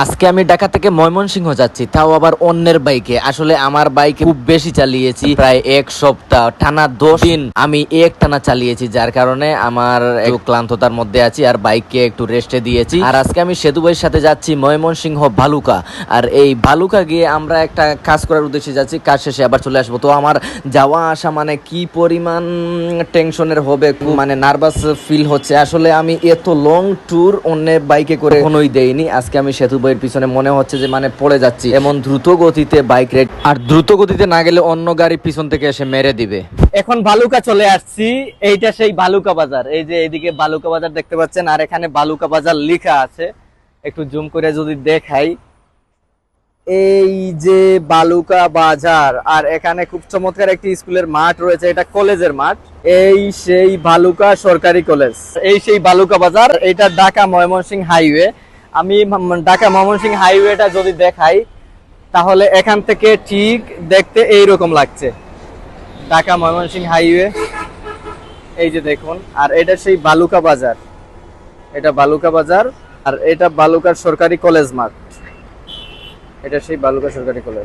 আজকে আমি ঢাকা থেকে ময়মনসিংহ যাচ্ছি, তাও আবার অন্যের বাইকে। আসলে আমার বাইকে খুব বেশি চালিয়েছি, প্রায় এক সপ্তাহ টানা 10 দিন আমি এক টানা চালিয়েছি, যার কারণে আমার একটু ক্লান্ততার মধ্যে আছি আর বাইককে একটু রেস্টে দিয়েছি। আর আজকে আমি সেতু ভাইয়ের সাথে যাচ্ছি ময়মনসিংহ ভালুকা। আর এই ভালুকা গিয়ে আমরা একটা কাজ করার উদ্দেশ্যে যাচ্ছি, কাজ শেষে আবার চলে আসবো। তো আমার যাওয়া আসা মানে কি পরিমাণ টেনশনের হবে, মানে নার্ভাস ফিল হচ্ছে। আসলে আমি এত লং ট্যুর অন্য বাইকে করে কখনোই দেইনি। আজকে আমি সেতু ভাইয়ের পিছনে মনে হচ্ছে যে মানে পড়ে যাচ্ছি, এমন দ্রুত গতিতে বাইক রাইড। আর দ্রুত গতিতে না গেলে অন্য গাড়ি পিছন থেকে এসে মেরে দিবে। এখন বালুকা চলে আসছি। এইটা সেই বালুকা বাজার। এই যে এইদিকে বালুকা বাজার দেখতে পাচ্ছেন, আর এখানে বালুকা বাজার লেখা আছে। একটু জুম করে যদি দেখাই, এই যে বালুকা বাজার। আর এখানে খুব চমৎকার একটি স্কুলের মাঠ রয়েছে, এটা কলেজের মাঠ। এই সেই বালুকা সরকারি কলেজ, এই সেই বালুকা বাজার। এটা ঢাকা ময়মনসিংহ হাইওয়ে। আমি ঢাকা ময়মনসিংহ হাইওয়েটা যদি দেখাই, তাহলে এখান থেকে ঠিক দেখতে এইরকম লাগছে ঢাকা ময়মনসিংহ হাইওয়ে। এই যে দেখুন, আর এটা সেই বালুকা বাজার, এটা বালুকা বাজার। আর এটা বালুকার সরকারি কলেজ মাঠ, এটা সেই বালুকা সরকারি কলেজ।